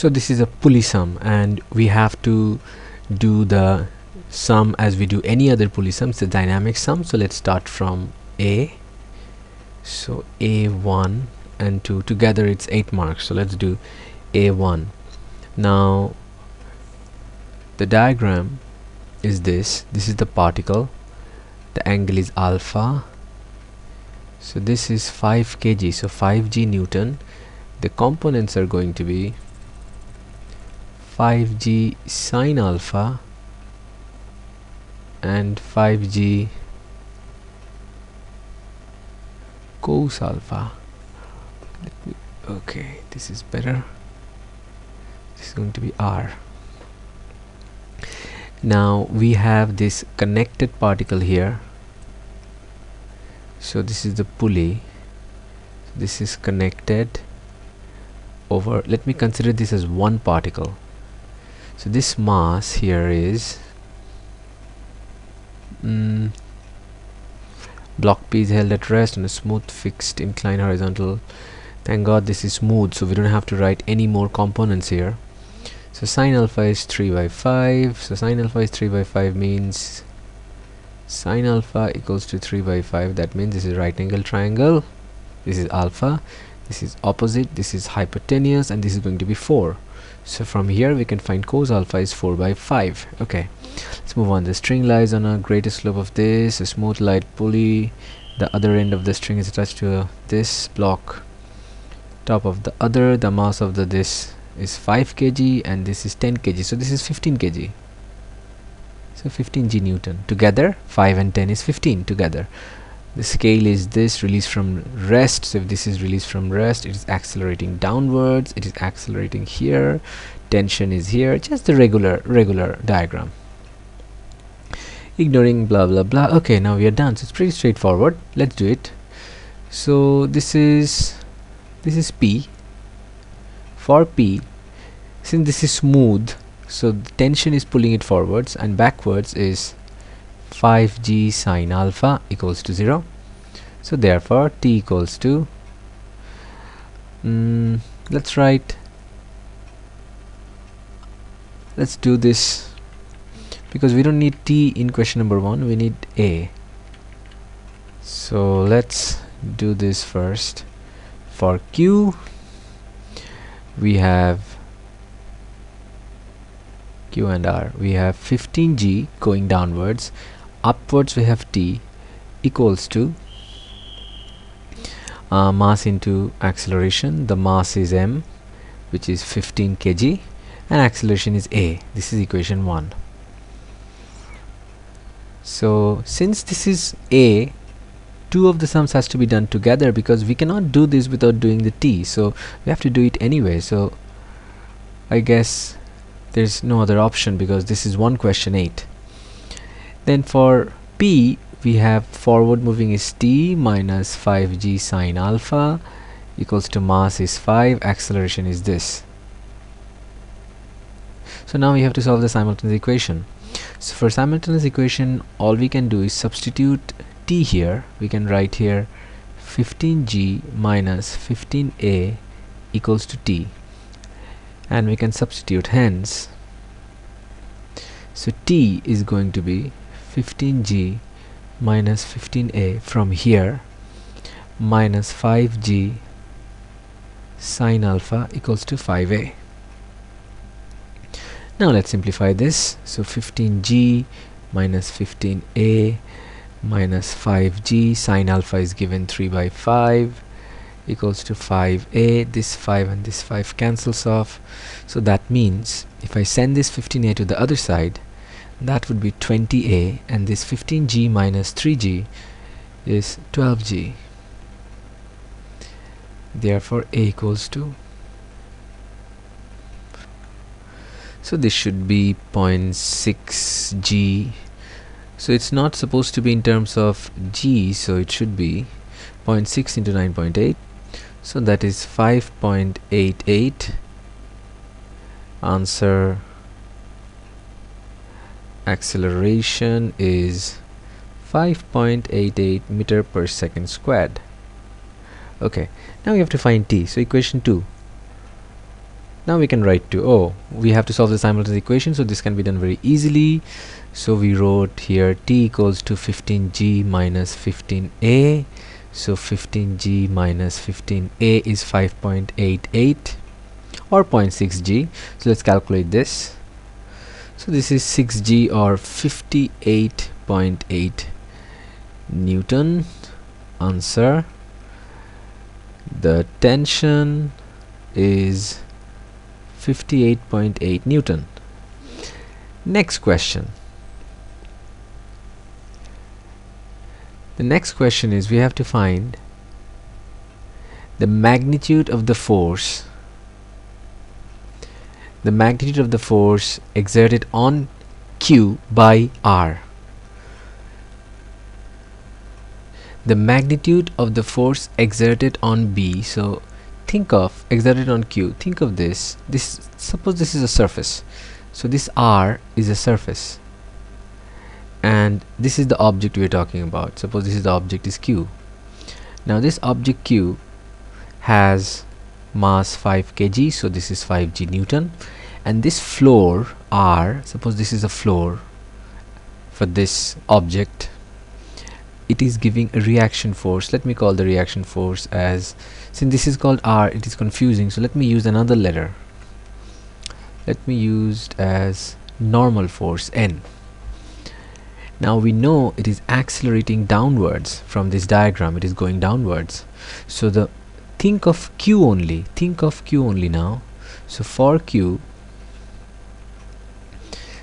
So this is a pulley sum, and we have to do the sum as we do any other pulley sum. It's a dynamic sum. So let's start from A. So A1 and 2 together, it's 8 marks. So let's do A1. Now the diagram is this is the particle, the angle is alpha, so this is 5 kg, so 5g Newton. The components are going to be 5g sine alpha and 5g cos alpha. Okay, this is better. This is going to be R. Now we have this connected particle here. So this is the pulley. This is connected over, let me consider this as one particle. So this mass here is block P is held at rest on a smooth fixed inclined horizontal. Thank God this is smooth, so we don't have to write any more components here. So sine alpha is 3 by 5. So sine alpha is 3 by 5 means sine alpha equals to 3 by 5. That means this is right angle triangle. This is alpha. This is opposite. This is hypotenuse, and this is going to be 4. So from here we can find cos alpha is 4 by 5. Okay, let's move on. The string lies on a greater slope of this, a smooth light pulley. The other end of the string is attached to this block. Top of the other, the mass of the this is 5 kg and this is 10 kg, so this is 15 kg. So 15 g Newton. Together 5 and 10 is 15 together. The scale is this, release from rest. So if this is release from rest, it is accelerating downwards, it is accelerating here, tension is here, just the regular diagram, ignoring blah blah blah. Okay, now we are done. So it's pretty straightforward. Let's do it. So this is P. For P, since this is smooth, so the tension is pulling it forwards, and backwards is 5g sine alpha equals to 0. So therefore T equals to let's do this, because we don't need T in question number 1, we need A. So let's do this first. For Q, we have Q and R, we have 15g going downwards, upwards we have T equals to mass into acceleration. The mass is m, which is 15 kg, and acceleration is a. This is equation 1. So since this is a, two of the sums has to be done together, because we cannot do this without doing the T, so we have to do it anyway. So I guess there's no other option, because this is 1 question 8. Then for P, we have forward moving is T minus 5g sine alpha equals to mass is 5, acceleration is this. So now we have to solve the simultaneous equation. So for simultaneous equation, all we can do is substitute T here. We can write here 15g minus 15a equals to T, and we can substitute, hence so T is going to be 15g minus 15a from here minus 5g sine alpha equals to 5a. Now let's simplify this. So 15g minus 15a minus 5g sine alpha is given 3 by 5 equals to 5a. This 5 and this 5 cancels off, so that means if I send this 15a to the other side, that would be 20a, and this 15g minus 3g is 12g. Therefore a equals to, so this should be 0.6g. So it's not supposed to be in terms of g, so it should be 0.6 into 9.8, so that is 5.88. Answer, acceleration is 5.88 meter per second squared. Okay, now we have to find T. So equation 2, Now we can write to, oh, we have to solve the simultaneous equation, so this can be done very easily. So we wrote here T equals to 15g minus 15a. So 15g minus 15a is 5.88 or 0.6g. So let's calculate this. So this is 6g or 58.8 Newton. Answer. The tension is 58.8 Newton. Next question. The next question is we have to find the magnitude of the force. The magnitude of the force exerted on Q by R. The magnitude of the force exerted on B. So think of exerted on Q. Think of this. Suppose this is a surface. So this R is a surface, and this is the object we are talking about. Suppose this is the object is Q. Now this object Q has mass 5 kg, so this is 5g Newton, and this floor R, suppose this is a floor for this object, it is giving a reaction force. Let me call the reaction force as, since this is called R, it is confusing, so let me use another letter. Let me use as normal force N. Now we know it is accelerating downwards from this diagram. It is going downwards. So think of Q only. Think of Q only now. So for Q,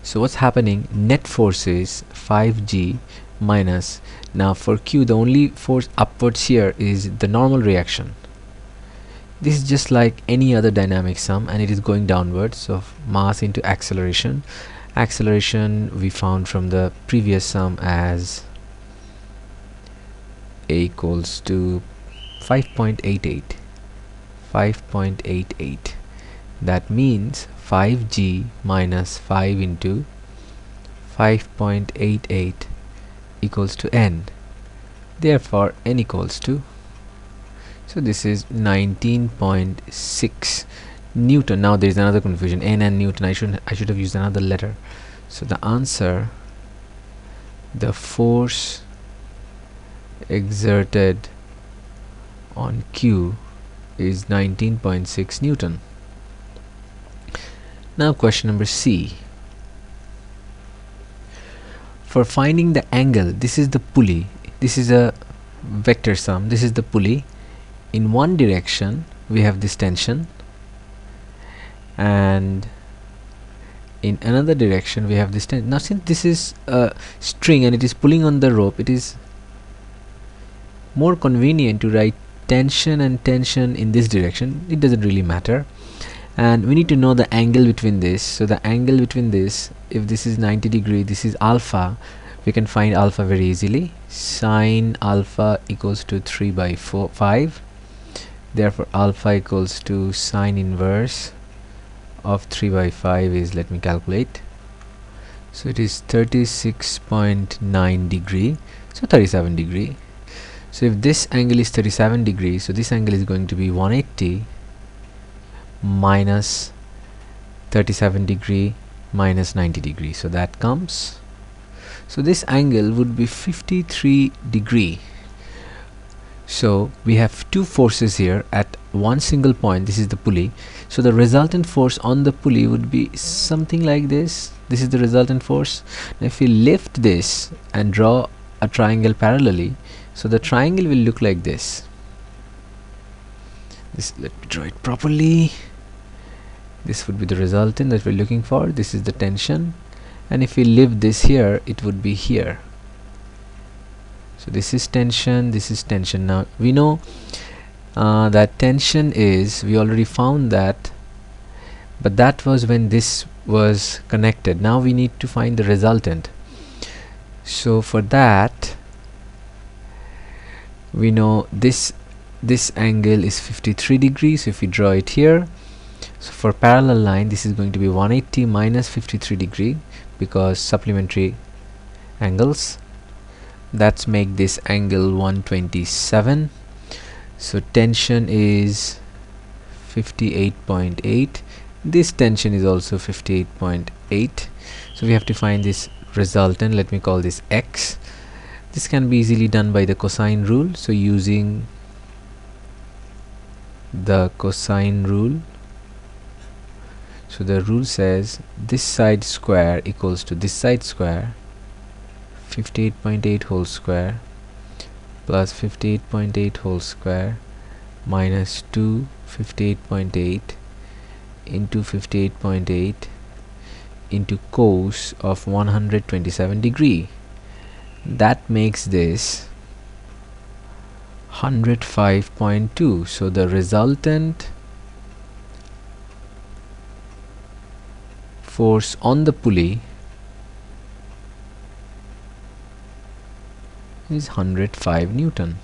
so what's happening? Net force is 5g minus. Now for Q, the only force upwards here is the normal reaction. This is just like any other dynamic sum, and it is going downwards. So mass into acceleration. Acceleration we found from the previous sum as A equals to 5.88. 5.88. That means 5g minus 5 into 5.88 equals to n. Therefore n equals to, so this is 19.6 Newton. Now there is another confusion, n and Newton. I should have used another letter. So the answer, the force exerted on Q is 19.6 Newton. Now question number C. For finding the angle, this is the pulley. This is a vector sum. This is the pulley. In one direction we have this tension, and in another direction we have this tension. Now since this is a string and it is pulling on the rope, it is more convenient to write tension and tension in this direction. It doesn't really matter, and we need to know the angle between this. So the angle between this, if this is 90 degree, this is alpha, we can find alpha very easily. Sine alpha equals to 3 by 5. Therefore alpha equals to sine inverse of 3 by 5 is, let me calculate, so it is 36.9 degree, so 37 degree. So if this angle is 37 degrees, so this angle is going to be 180 minus 37 degree minus 90 degree. So that comes, so this angle would be 53 degree. So we have two forces here at one single point. This is the pulley. So the resultant force on the pulley would be something like this. This is the resultant force. Now if we lift this and draw a triangle parallelly, so the triangle will look like this. Let me draw it properly. This would be the resultant that we're looking for. This is the tension, and if we lift this here, it would be here. So this is tension, this is tension. Now we know that tension is, we already found that, but that was when this was connected. Now we need to find the resultant. So for that, we know this angle is 53 degrees. So if we draw it here, so for parallel line, this is going to be 180 minus 53 degree, because supplementary angles. That's make this angle 127. So tension is 58.8 This tension is also 58.8. So we have to find this resultant. Let me call this x. This can be easily done by the cosine rule. So using the cosine rule, so the rule says this side square equals to this side square, 58.8 whole square plus 58.8 whole square minus 2 58.8 into 58.8 into cos of 127 degree. That makes this 105.2. so the resultant force on the pulley is 105 Newton.